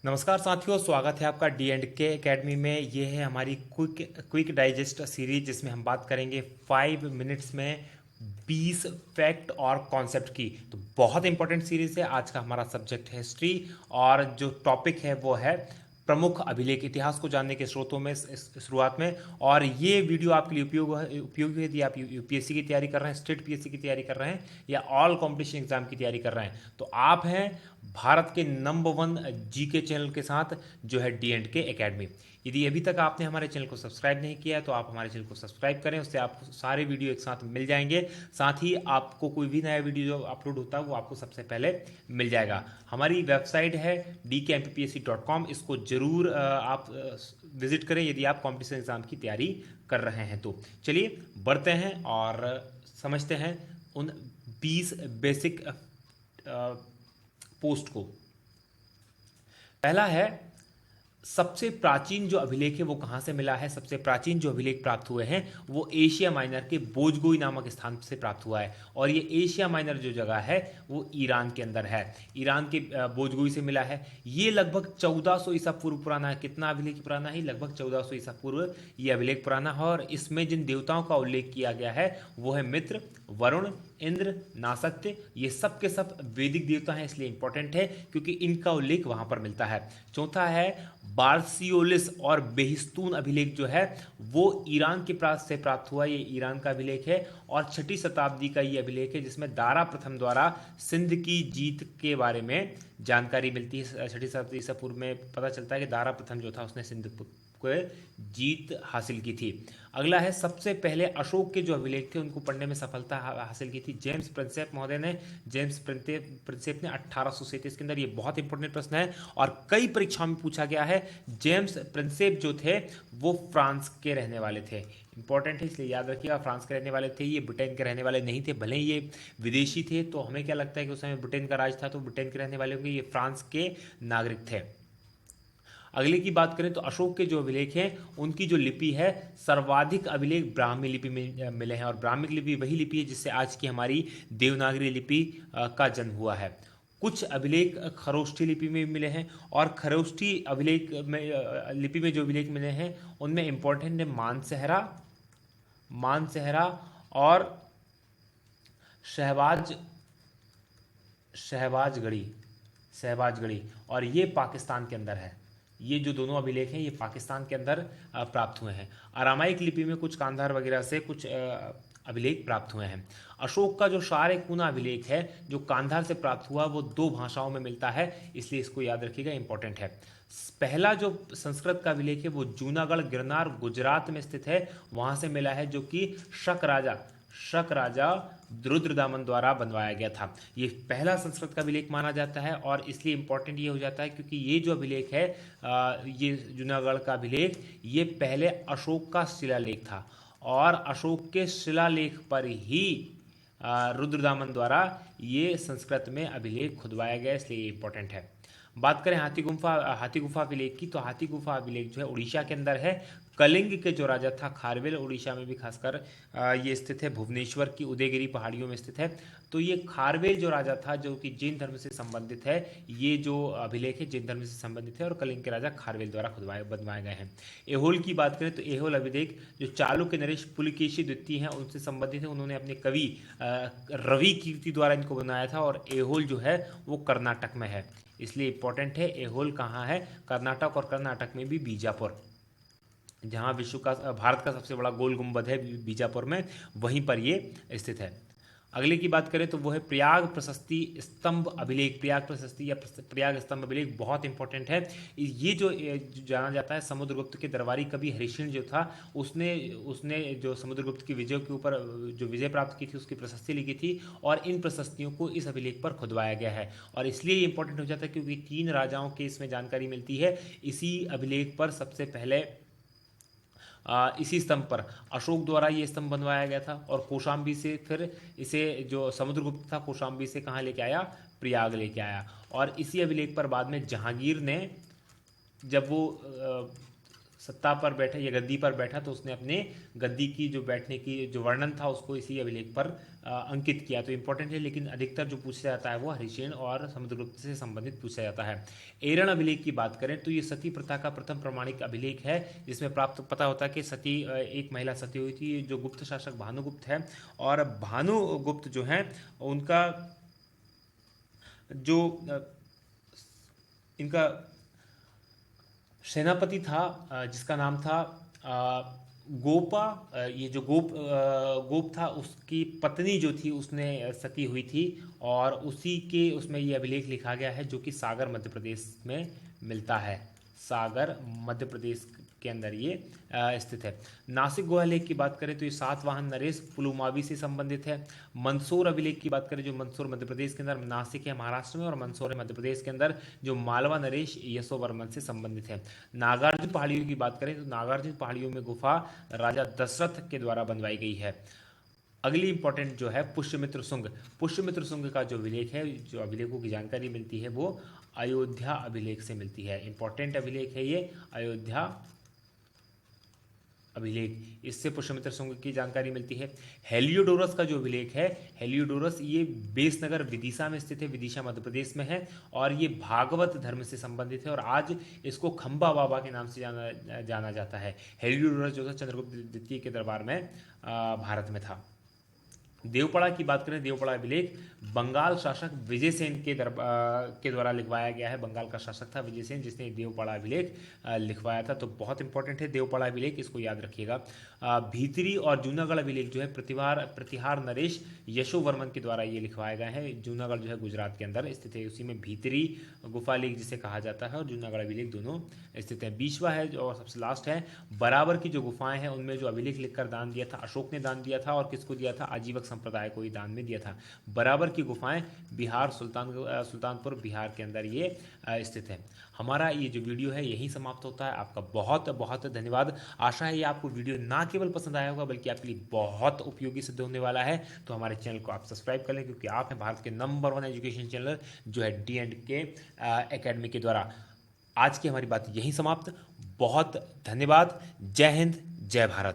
नमस्कार साथियों, स्वागत है आपका डी एंड के एकेडमी में। ये है हमारी क्विक डाइजेस्ट सीरीज जिसमें हम बात करेंगे 5 मिनट्स में 20 फैक्ट और कॉन्सेप्ट की। तो बहुत इंपॉर्टेंट सीरीज है। आज का हमारा सब्जेक्ट है हिस्ट्री और जो टॉपिक है वो है प्रमुख अभिलेख। इतिहास को जानने के स्रोतों में शुरुआत में। और ये वीडियो आपके लिए उपयोगी है यदि आप यूपीएससी की तैयारी कर रहे हैं, स्टेट पीएससी की तैयारी कर रहे हैं या ऑल कॉम्पिटिशन एग्जाम की तैयारी कर रहे हैं। तो आप हैं भारत के नंबर 1 जीके चैनल के साथ जो है डी एंड के एकेडमी। यदि अभी तक आपने हमारे चैनल को सब्सक्राइब नहीं किया है तो आप हमारे चैनल को सब्सक्राइब करें, उससे आपको सारे वीडियो एक साथ मिल जाएंगे। साथ ही आपको कोई भी नया वीडियो जो अपलोड होता है वो आपको सबसे पहले मिल जाएगा। हमारी वेबसाइट है dkmpsc.com, इसको जरूर आप विजिट करें यदि आप कॉम्पिटिशन एग्जाम की तैयारी कर रहे हैं। तो चलिए बढ़ते हैं और समझते हैं उन 20 बेसिक पोस्ट को। पहला है, सबसे प्राचीन जो अभिलेख है वो कहाँ से मिला है। सबसे प्राचीन जो अभिलेख प्राप्त हुए हैं वो एशिया माइनर के बोजगोई नामक स्थान से प्राप्त हुआ है। और ये एशिया माइनर जो जगह है वो ईरान के अंदर है। ईरान के बोजगोई से मिला है। ये लगभग 1400 ईसा पूर्व पुराना है। कितना अभिलेख पुराना है? लगभग 1400 ईसा पूर्व ये अभिलेख पुराना है। और इसमें जिन देवताओं का उल्लेख किया गया है वो है मित्र, वरुण, इंद्र, नासत्य। ये सब के सब वैदिक देवता हैं, इसलिए इंपॉर्टेंट है क्योंकि इनका उल्लेख वहां पर मिलता है। चौथा है, बार्सियोलिस और बेहिस्तून अभिलेख जो है वो ईरान के से प्राप्त हुआ। ये ईरान का अभिलेख है और 6ठी शताब्दी का ये अभिलेख है जिसमें दारा प्रथम द्वारा सिंध की जीत के बारे में जानकारी मिलती है। 6ठी शताब्दी ईसा पूर्व में पता चलता है कि दारा प्रथम जो था उसने सिंध को जीत हासिल की थी। अगला है, सबसे पहले अशोक के जो अभिलेख थे उनको पढ़ने में सफलता हासिल की थी जेम्स प्रिंसेप महोदय ने। जेम्स प्रिंसेप ने 1837 के अंदर। ये बहुत इंपॉर्टेंट प्रश्न है और कई परीक्षाओं में पूछा गया है। जेम्स प्रिंसेप जो थे वो फ्रांस के रहने वाले थे। इंपॉर्टेंट है इसलिए याद रखिएगा, फ्रांस के रहने वाले थे। ये ब्रिटेन के रहने वाले नहीं थे। भले ही ये विदेशी थे तो हमें क्या लगता है कि उस समय ब्रिटेन का राज था तो ब्रिटेन के रहने वाले होंगे। ये फ्रांस के नागरिक थे। अगले की बात करें तो अशोक के जो अभिलेख हैं उनकी जो लिपि है, सर्वाधिक अभिलेख ब्राह्मी लिपि में मिले हैं। और ब्राह्मी लिपि वही लिपि है जिससे आज की हमारी देवनागरी लिपि का जन्म हुआ है। कुछ अभिलेख खरोष्ठी लिपि में मिले हैं और खरोष्ठी अभिलेख में लिपि में जो अभिलेख मिले हैं उनमें इंपॉर्टेंट है मानसेहरा और शहबाजगढ़ी। और ये पाकिस्तान के अंदर है। ये जो दोनों अभिलेख हैं ये पाकिस्तान के अंदर प्राप्त हुए हैं। अरामाइक लिपि में कुछ कांधार वगैरह से कुछ अभिलेख प्राप्त हुए हैं। अशोक का जो शारकुना अभिलेख है जो कांधार से प्राप्त हुआ वो 2 भाषाओं में मिलता है, इसलिए इसको याद रखिएगा, इंपॉर्टेंट है। पहला जो संस्कृत का अभिलेख है वो जूनागढ़ गिरनार गुजरात में स्थित है, वहां से मिला है, जो कि शक राजा रुद्रदामन द्वारा बनवाया गया था। ये पहला संस्कृत का अभिलेख माना जाता है और इसलिए इंपॉर्टेंट ये हो जाता है क्योंकि ये जो अभिलेख है ये जूनागढ़ का अभिलेख ये पहले अशोक का शिलालेख था और अशोक के शिलालेख पर ही रुद्रदामन द्वारा ये संस्कृत में अभिलेख खुदवाया गया, इसलिए इंपॉर्टेंट है। बात करें हाथी गुफा अभिलेख की, तो हाथी गुफा अभिलेख जो है उड़ीसा के अंदर है। कलिंग के जो राजा था खारवेल, उड़ीसा में भी खासकर ये स्थित है, भुवनेश्वर की उदयगिरी पहाड़ियों में स्थित है। तो ये खारवेल जो राजा था जो कि जैन धर्म से संबंधित है, ये जो अभिलेख है जैन धर्म से संबंधित है और कलिंग के राजा खारवेल द्वारा बनवाए गए हैं। एहोल की बात करें तो एहोल अभिलेख जो चालुक्य नरेश पुलकेशी द्वितीय हैं उनसे संबंधित है। उन्होंने अपने कवि रवि कीर्ति द्वारा इनको बनाया था और एहोल जो है वो कर्नाटक में है, इसलिए इंपॉर्टेंट है। एहोल कहाँ है? कर्नाटक, और कर्नाटक में भी बीजापुर, जहाँ भारत का सबसे बड़ा गोल गुंबद है बीजापुर में, वहीं पर ये स्थित है। अगले की बात करें तो वो है प्रयाग प्रशस्ति स्तंभ अभिलेख। प्रयाग प्रशस्ति या प्रयाग स्तंभ अभिलेख बहुत इंपॉर्टेंट है। ये जो जाना जाता है, समुद्रगुप्त के दरबारी कवि हरिश्चंद्र जो था उसने जो समुद्रगुप्त की विजय के ऊपर जो विजय प्राप्त की थी उसकी प्रशस्ति लिखी थी और इन प्रशस्तियों को इस अभिलेख पर खुदवाया गया है। और इसलिए ये इंपॉर्टेंट हो जाता है क्योंकि 3 राजाओं की इसमें जानकारी मिलती है। इसी अभिलेख पर सबसे पहले इसी स्तंभ पर अशोक द्वारा ये स्तंभ बनवाया गया था और कौशाम्बी से फिर इसे जो समुद्रगुप्त था कौशाम्बी से कहाँ लेके आया? प्रयाग लेके आया। और इसी अभिलेख पर बाद में जहांगीर ने, जब वो सत्ता पर बैठा या गद्दी पर बैठा तो उसने अपने गद्दी की जो बैठने की जो वर्णन था उसको इसी अभिलेख पर अंकित किया। तो इंपॉर्टेंट है, लेकिन अधिकतर जो पूछा जाता है वो हरिसेन और समुद्रगुप्त से संबंधित पूछा जाता है। एरण अभिलेख की बात करें तो ये सती प्रथा का प्रथम प्रमाणिक अभिलेख है, जिसमें प्राप्त पता होता है कि सती एक महिला सती हुई थी। जो गुप्त शासक भानुगुप्त है, और भानुगुप्त जो है उनका जो इनका सेनापति था जिसका नाम था गोपा। ये जो गोप था उसकी पत्नी जो थी उसने सती हुई थी, और उसी के उसमें ये अभिलेख लिखा गया है जो कि सागर मध्य प्रदेश में मिलता है। सागर मध्य प्रदेश के अंदर ये स्थित है। नासिक गुहालेख की बात करें तो ये सातवाहन नरेश पुलुमावी से संबंधित है। मंदसौर अभिलेख की बात करें जो मंदसौर मध्य प्रदेश के अंदर, नासिक है महाराष्ट्र में और मंदसौर है मध्य प्रदेश के अंदर, जो मालवा नरेश यशोवर्मन से संबंधित है। नागार्जुन पहाड़ियों की बात करें तो नागार्जुन पहाड़ियों में गुफा राजा दशरथ के द्वारा बनवाई गई है। अगली इंपॉर्टेंट जो है पुष्यमित्र शुंग। पुष्यमित्र शुंग का जो अभिलेख है, जो अभिलेखों की जानकारी मिलती है वो अयोध्या अभिलेख से मिलती है। इंपॉर्टेंट अभिलेख है ये अयोध्या अभिलेख, इससे पुष्यमित्र शुंग की जानकारी मिलती है। हेलियोडोरस का जो अभिलेख है, हेलियोडोरस ये बेसनगर विदिशा में स्थित है, विदिशा मध्य प्रदेश में है, और ये भागवत धर्म से संबंधित है और आज इसको खंबा बाबा के नाम से जाना जाता है। हेलियोडोरस जो था चंद्रगुप्त द्वितीय के दरबार में भारत में था। देवपड़ा की बात करें, देवपड़ा अभिलेख बंगाल शासक विजयसेन के द्वारा लिखवाया गया है। बंगाल का शासक था विजयसेन जिसने देवपड़ा अभिलेख लिखवाया था। तो बहुत इंपॉर्टेंट है देवपड़ा अभिलेख, इसको याद रखिएगा। भीतरी और जूनागढ़ अभिलेख जो है प्रतिहार नरेश यशोवर्मन के द्वारा ये लिखवाया गया है। जूनागढ़ जो है गुजरात के अंदर स्थित है, उसी में भीतरी गुफा लेख जिसे कहा जाता है और जूनागढ़ अभिलेख दोनों स्थित है। 20वां है और सबसे लास्ट है बराबर की जो गुफाएं हैं उनमें जो अभिलेख लिखकर दान दिया था अशोक ने दान दिया था, और किसको दिया था? आजीवक संप्रदाय को ही दान में दिया था। बराबर की गुफाएं बिहार सुल्तानपुर बिहार के अंदर ये स्थित है। हमारा ये जो वीडियो है यहीं समाप्त होता है। आपका बहुत बहुत धन्यवाद। आशा है ये आपको वीडियो ना केवल पसंद आया होगा बल्कि आपके लिए बहुत उपयोगी सिद्ध होने वाला है। तो हमारे चैनल को आप सब्सक्राइब कर लें, क्योंकि आप हैं भारत के नंबर 1 एजुकेशन चैनल जो है D&K एकेडमी के द्वारा। आज की हमारी बात यहीं समाप्त। बहुत धन्यवाद। जय हिंद, जय भारत।